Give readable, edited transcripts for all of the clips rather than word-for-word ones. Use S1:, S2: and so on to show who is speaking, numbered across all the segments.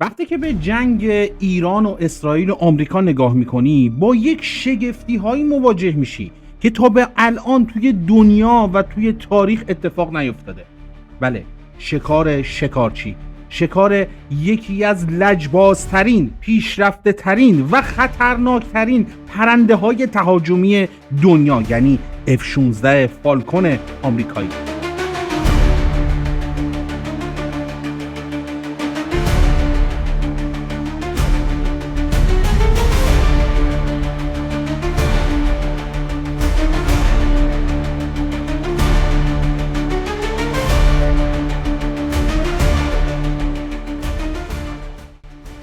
S1: وقتی که به جنگ ایران و اسرائیل و آمریکا نگاه میکنی با یک شگفتی هایی مواجه میشی که تا به الان توی دنیا و توی تاریخ اتفاق نیفتاده. بله، شکار شکارچی، شکار یکی از لجبازترین، پیشرفته ترین و خطرناکترین پرنده های تهاجمی دنیا، یعنی F-16 فالکون آمریکایی.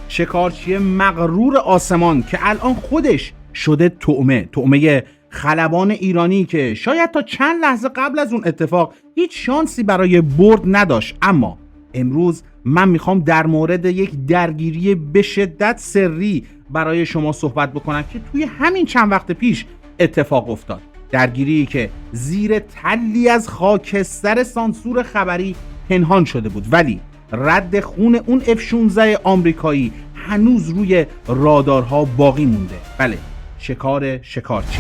S1: شکارچی مغرور آسمان که الان خودش شده طعمه خلبان ایرانی که شاید تا چند لحظه قبل از اون اتفاق هیچ شانسی برای برد نداشت. اما امروز من میخوام در مورد یک درگیری به شدت سری برای شما صحبت بکنم که توی همین چند وقت پیش اتفاق افتاد. درگیری که زیر تلی از خاکستر سانسور خبری پنهان شده بود، ولی رد خون اون F-16 آمریکایی هنوز روی رادارها باقی مونده. بله، شکار شکارچی.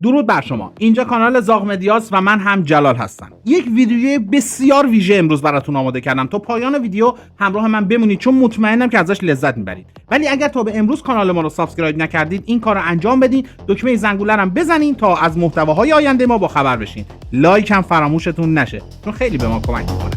S1: درود بر شما، اینجا کانال زاغ مدیاست و من هم جلال هستم. یک ویدیوی بسیار ویژه امروز براتون آماده کردم. تا پایان ویدیو همراه من بمونید چون مطمئنم که ازش لذت میبرید. ولی اگر تا به امروز کانال ما رو سابسکرایب نکردید این کار رو انجام بدین، دکمه زنگوله رو هم بزنین تا از محتواهای آینده ما با خبر بشین. لایک هم فراموشتون نشه چون خیلی به ما کمک میکنه.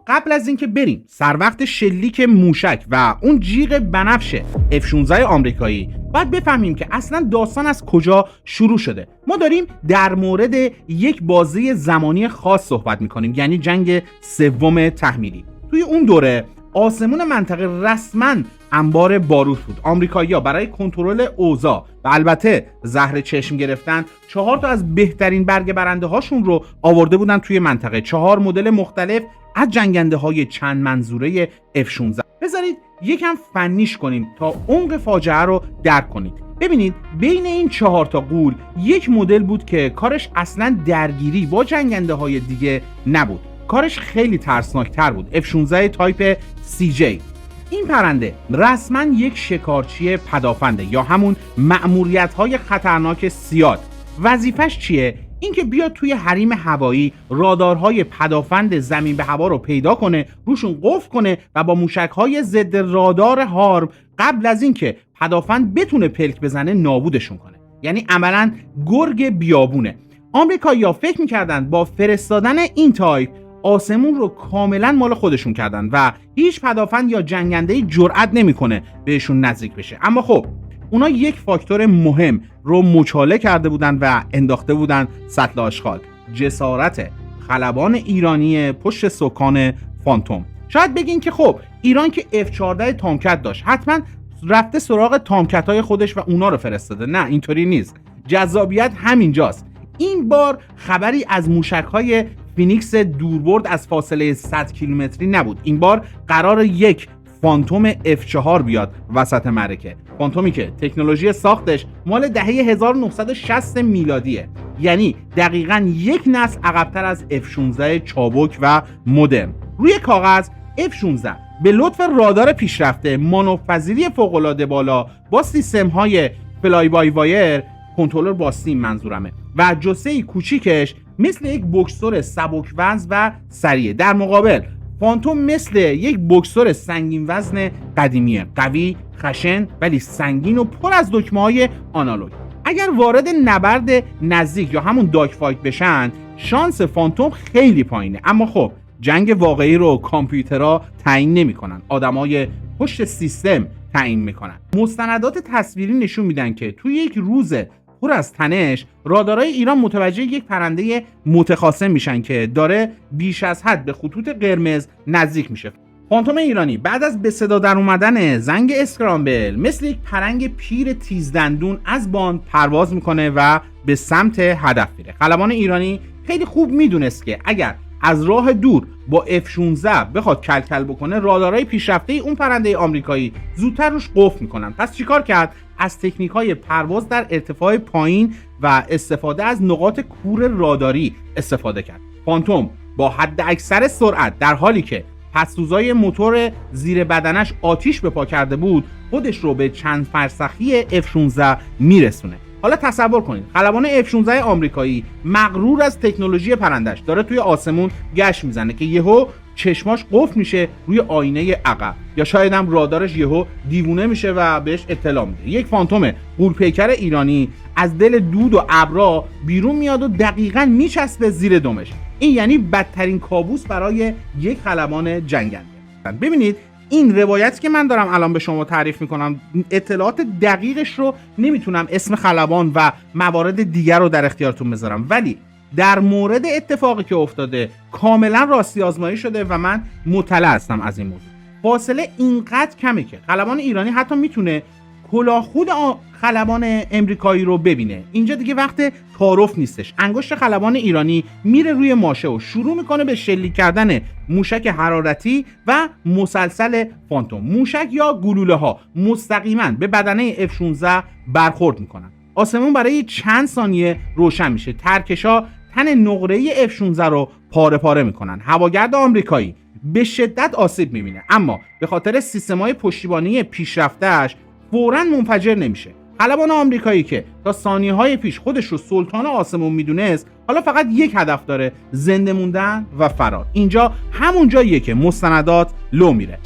S1: قبل از اینکه بریم سر وقت شلیک موشک و اون جیغ بنفش F-16 آمریکایی، باید بفهمیم که اصلا داستان از کجا شروع شده. ما داریم در مورد یک بازه زمانی خاص صحبت میکنیم، یعنی جنگ سوم تحمیلی. توی اون دوره آسمون منطقه رسما انبار باروت بود. آمریکایی‌ها برای کنترل اوضاع و البته زهر چشم گرفتن 4 تا از بهترین برگ برنده هاشون رو آورده بودن توی منطقه. 4 مدل مختلف از جنگنده های چند منظوره F-16. بذارید یکم فنیش کنیم تا عمق فاجعه رو درک کنید. ببینید بین این 4 تا غول یک مدل بود که کارش اصلا درگیری با جنگنده های دیگه نبود. کارش خیلی ترسناکتر بود. F-16 تایپ CJ. این پرنده رسما یک شکارچی پدافنده یا همون مأموریت‌های خطرناک سیاد. وظیفش چیه؟ اینکه بیاد توی حریم هوایی رادارهای پدافند زمین به هوا رو پیدا کنه، روشون قفل کنه و با موشک‌های ضد رادار هارم قبل از اینکه پدافند بتونه پلک بزنه نابودشون کنه. یعنی عملاً گرگ بیابونه. آمریکایی‌ها فکر می‌کردن با فرستادن این تایپ آسمون رو کاملا مال خودشون کردن و هیچ پدافند یا جنگنده‌ای جرئت نمی‌کنه بهشون نزدیک بشه. اما خب اونا یک فاکتور مهم رو مچاله کرده بودن و انداخته بودن سطل آشغال: جسارت خلبان ایرانی پشت سکان فانتوم. شاید بگین که خب ایران که F-14 تامکت داشت، حتما رفته سراغ تامکت‌های خودش و اونا رو فرستاده. نه، اینطوری نیست. جذابیت همینجاست. این بار خبری از موشک‌های فینیکس دوربرد از فاصله 100 کیلومتری نبود. این بار قرار یک فانتوم F4 بیاد وسط معرکه. فانتومی که تکنولوژی ساختش مال دهه 1960 میلادیه، یعنی دقیقاً یک نسل عقب‌تر از F-16 چابک و مدرن. روی کاغذ F-16 به لطف رادار پیشرفته، مانورپذیری فوق‌العاده بالا با سیستم‌های فلای بای وایر، کنترلر با سیم منظورمه، و جثه کوچیکش مثل یک بوکسور سبک وزن و سریع. در مقابل فانتوم مثل یک بوکسور سنگین وزن قدیمیه، قوی، خشن ولی سنگین و پر از دکمه‌های آنالوگ. اگر وارد نبرد نزدیک یا همون داگ فایت بشن، شانس فانتوم خیلی پایینه. اما خب جنگ واقعی رو کامپیوترها تعیین نمی‌کنن، آدمای پشت سیستم تعیین می‌کنن. مستندات تصویری نشون میدن که توی یک روز پر از تنش، رادارهای ایران متوجه یک پرنده متخاصم میشن که داره بیش از حد به خطوط قرمز نزدیک میشه. فانتوم ایرانی بعد از به صدا در اومدن زنگ اسکرامبل مثل یک پرنگ پیر تیزدندون از باند پرواز میکنه و به سمت هدف میره. خلبان ایرانی خیلی خوب میدونست که اگر از راه دور با F-16 بخواد کلکل بکنه، رادارهای پیشرفته اون پرنده آمریکایی زودتر روش قفل میکنن. پس چیکار کرد؟ از تکنیک‌های پرواز در ارتفاع پایین و استفاده از نقاط کور راداری استفاده کرد. فانتوم با حد اکثر سرعت در حالی که پس‌سوزای موتور زیر بدنش آتیش به پا کرده بود، خودش رو به چند فرسخی F-16 میرسونه. حالا تصور کنید خلبان F-16 آمریکایی مغرور از تکنولوژی پرندش داره توی آسمون گشت میزنه که یهو چشماش قفل میشه روی آینه عقب، یا شاید هم رادارش یهو دیوونه میشه و بهش اطلاع میده. یک فانتوم غول‌پیکر ایرانی از دل دود و ابرا بیرون میاد و دقیقاً میچسبه زیر دمش. این یعنی بدترین کابوس برای یک خلبان جنگنده. ببینید این روایتی که من دارم الان به شما تعریف میکنم، اطلاعات دقیقش رو نمیتونم اسم خلبان و موارد دیگر رو در اختیارتون بذارم، ولی در مورد اتفاقی که افتاده کاملا راستی آزمایی شده و من مطلع هستم از این موضوع. فاصله اینقدر کمه که خلبان ایرانی حتی میتونه کلاهخود خلبان امریکایی رو ببینه. اینجا دیگه وقت تعارف نیستش. انگشت خلبان ایرانی میره روی ماشه و شروع میکنه به شلیک کردن موشک حرارتی و مسلسل فانتوم. موشک یا گلوله ها مستقیما به بدنه F-16 برخورد میکنن. آسمون برای چند ثانیه روشن میشه. ترکشا تن نقره‌ای F-16 رو پاره پاره میکنن. هواگرد آمریکایی به شدت آسیب میبینه، اما به خاطر سیستم‌های پشتیبانی پیشرفته‌اش فوراً منفجر نمیشه. خلبان آمریکایی که تا ثانیه‌های پیش خودش رو سلطان آسمون میدونست، حالا فقط یک هدف داره: زنده موندن و فرار. اینجا همون جاییه که مستندات لو میره.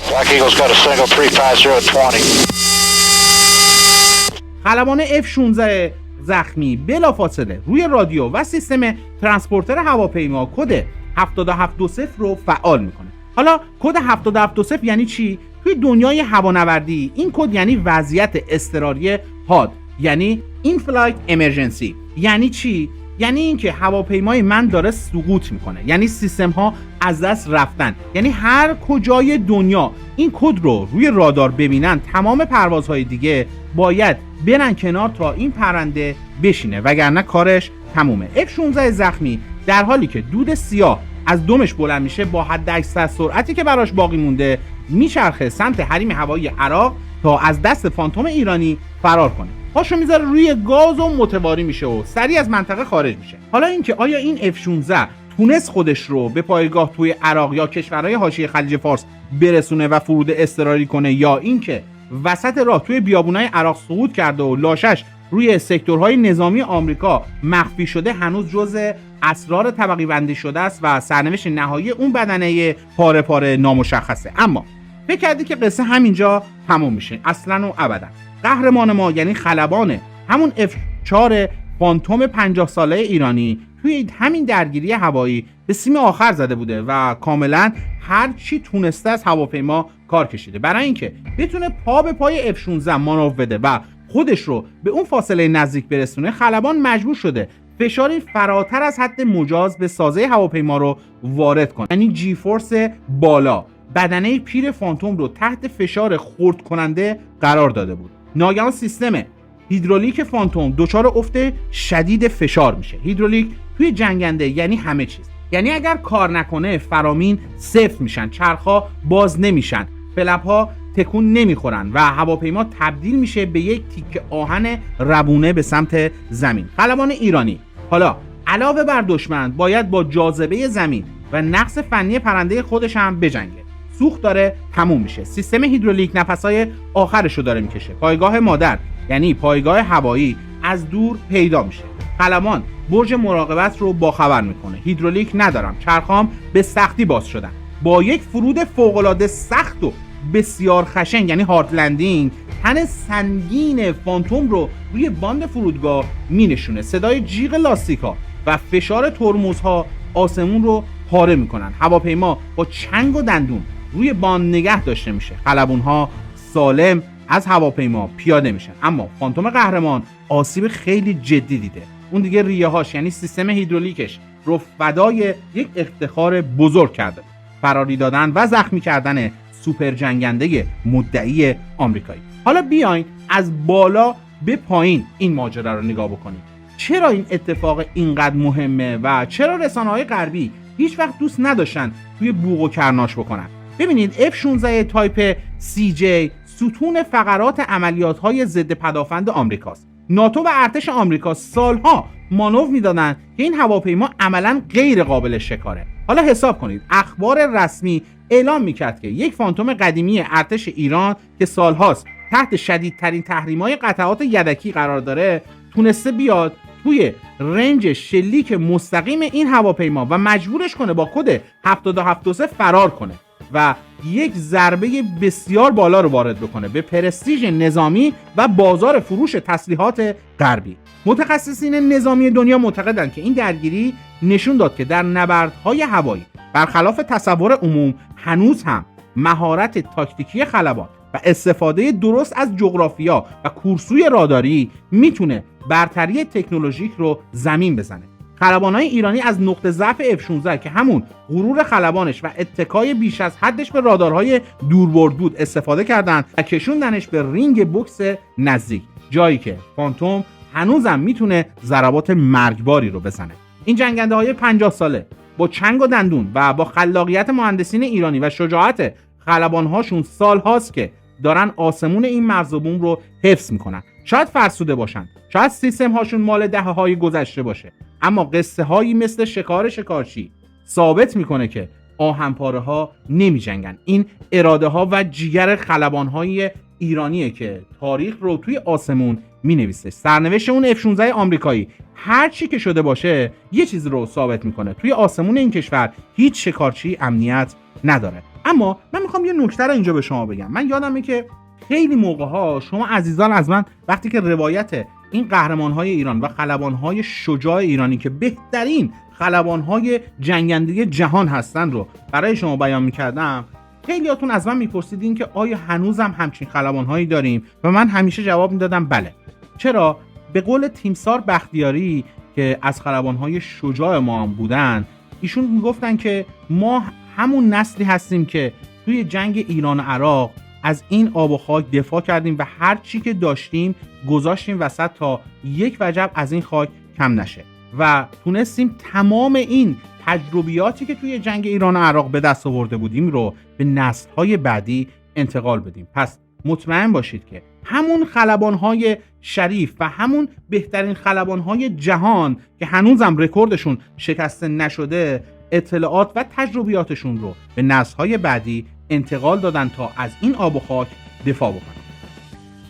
S1: خلبان F-16 زخمی بلافاصله روی رادیو و سیستم ترانسپورتر هواپیما کد 7720 رو فعال میکنه. حالا کد 7720 یعنی چی؟ توی دنیای هوانوردی این کد یعنی وضعیت اضطراری حاد، یعنی این فلایت امرجنسی. یعنی چی؟ یعنی اینکه هواپیمای من داره سقوط میکنه، یعنی سیستم ها از دست رفتن. یعنی هر کجای دنیا این کد رو روی رادار ببینن، تمام پروازهای دیگه باید برن کنار تا این پرنده بشینه، وگرنه کارش تمومه. F-16 زخمی در حالی که دود سیاه از دمش بلند میشه، با حد اکثر سرعتی که براش باقی مونده میچرخه سمت حریم هوایی عراق تا از دست فانتوم ایرانی فرار کنه. پاشو میذاره روی گاز و متواری میشه و سریع از منطقه خارج میشه. حالا اینکه آیا این F-16 تونست خودش رو به پایگاه توی عراق یا کشورهای حاشیه خلیج فارس برسونه و فرود اضطراری کنه، یا اینکه وسط راه توی بیابونای عراق سقوط کرده و لاشش روی سکتورهای نظامی آمریکا مخفی شده، هنوز جزء اسرار طبقی بندی شده است و سرنوشت نهایی اون بدنه پاره پاره نامشخصه. اما فکر کردی که قصه همینجا تموم میشه؟ اصلا و ابدا. قهرمان ما یعنی خلبان همون F-4 فانتوم 50 ساله ایرانی توی همین درگیری هوایی به سیم آخر زده بوده و کاملا هر چی تونسته از هواپیما کار کشیده برای اینکه بتونه پا به پای F-16 مانور بده و خودش رو به اون فاصله نزدیک برسونه. خلبان مجبور شده فشاری فراتر از حد مجاز به سازه هواپیما رو وارد کنه، یعنی جی فورس بالا بدنه پیر فانتوم رو تحت فشار خرد کننده قرار داده بود. ناگهان سیستم هیدرولیک فانتوم دچار افت شدید فشار میشه. هیدرولیک توی جنگنده یعنی همه چیز، یعنی اگر کار نکنه فرامین صفر میشن، چرخها باز نمیشن، فلپ‌ها تکون نمیخورن و هواپیما تبدیل میشه به یک تیکه آهن روونه به سمت زمین. خلبان ایرانی حالا علاوه بر دشمن باید با جاذبه زمین و نقص فنی پرنده خودش هم بجنگه. سوخت داره تموم میشه. سیستم هیدرولیک نفسای آخرشو داره میکشه. پایگاه مادر یعنی پایگاه هوایی از دور پیدا میشه. خلبان برج مراقبت رو باخبر میکنه. هیدرولیک ندارم، چرخام به سختی باز شدن. با یک فرود فوق‌العاده سخت و بسیار خشن یعنی هارد لندینگ، تن سنگین فانتوم رو روی باند فرودگاه مینشونه. صدای جیغ لاستیک‌ها و فشار ترمزها آسمون رو پاره میکنن. هواپیما با چنگ و دندون روی باند نگه داشته میشه. خلبان‌ها سالم از هواپیما پیاده میشن، اما فانتوم قهرمان آسیب خیلی جدی دیده. اون دیگه ریه هاش یعنی سیستم هیدرولیکش رو فدای یک افتخار بزرگ کرده، فراری دادن و زخمی کردن سوپر جنگنده مدعی آمریکایی. حالا بیاین از بالا به پایین این ماجرا رو نگاه بکنیم. چرا این اتفاق اینقدر مهمه و چرا رسانه‌های غربی هیچ وقت دوست نداشتن توی بوق و کرناش بکنن؟ ببینید F-16 تایپ CJ ستون فقرات عملیات‌های ضد پدافند آمریکاست. ناتو و ارتش آمریکا سالها مانور میدادن که این هواپیما عملاً غیر قابل شکاره. حالا حساب کنید اخبار رسمی اعلام میکرد که یک فانتوم قدیمی ارتش ایران که سالهاست تحت شدیدترین تحریم‌های قطعات یدکی قرار داره تونسته بیاد توی رنج شلیک مستقیم این هواپیما و مجبورش کنه با کد 7723 فرار کنه و یک ضربه بسیار بالا رو وارد بکنه به پرستیژ نظامی و بازار فروش تسلیحات غربی. متخصصین نظامی دنیا معتقدند که این درگیری نشون داد که در نبردهای هوایی برخلاف تصور عموم هنوز هم مهارت تاکتیکی خلبان و استفاده درست از جغرافیا و کورسوی راداری میتونه برتری تکنولوژیک رو زمین بزنه. خلبانای ایرانی از نقطه ضعف F-16 که همون غرور خلبانش و اتکای بیش از حدش به رادارهای دوربرد بود استفاده کردند و کشوندنش به رینگ بوکس نزدیک، جایی که فانتوم هنوزم میتونه ضربات مرگباری رو بزنه. این جنگنده‌های 50 ساله با چنگ و دندون و با خلاقیت مهندسین ایرانی و شجاعت خلبان‌هاشون سال‌هاست که دارن آسمون این مرز و بوم رو حفظ میکنن. شاید فرسوده باشن، شاید سیستم هاشون مال دهه‌های گذشته باشه، اما قصه هایی مثل شکار شکارچی ثابت میکنه که آهنپاره ها نمی جنگن. این اراده ها و جیگر خلبان های ایرانیه که تاریخ رو توی آسمون می نویسه. سرنوشت اون F-16 آمریکایی هر چی که شده باشه یه چیز رو ثابت میکنه: توی آسمون این کشور هیچ شکارچی امنیت نداره. اما من میخوام یه نکته رو اینجا به شما بگم. من یادمه که خیلی موقع‌ها شما عزیزان از من وقتی که روایت این قهرمان‌های ایران و خلبان‌های شجاع ایرانی که بهترین خلبان‌های جنگنده جهان هستن رو برای شما بیان می‌کردم، خیلیاتون از من می‌پرسیدین که آیا هنوزم همچین خلبان‌هایی داریم؟ و من همیشه جواب میدادم بله. چرا؟ به قول تیمسار بختیاری که از خلبان‌های شجاع ما هم بودن، ایشون میگفتن که ما همون نسلی هستیم که توی جنگ ایران و عراق از این آب و خاک دفاع کردیم و هر چی که داشتیم گذاشتیم وسط تا یک وجب از این خاک کم نشه و تونستیم تمام این تجربیاتی که توی جنگ ایران و عراق به دست آورده بودیم رو به نسل‌های بعدی انتقال بدیم. پس مطمئن باشید که همون خلبان‌های شریف و همون بهترین خلبان‌های جهان که هنوزم رکوردشون شکسته نشده اطلاعات و تجربیاتشون رو به نسل‌های بعدی انتقال دادن تا از این آب و خاک دفاع بکنن.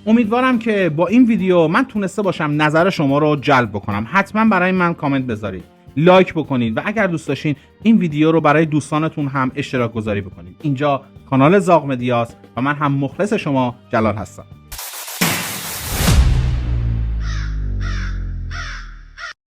S1: امیدوارم که با این ویدیو من تونسته باشم نظر شما رو جلب بکنم. حتما برای من کامنت بذارید، لایک بکنید و اگر دوست داشتین این ویدیو رو برای دوستانتون هم اشتراک گذاری بکنید. اینجا کانال زاغ مدیاست و من هم مخلص شما جلال هستم.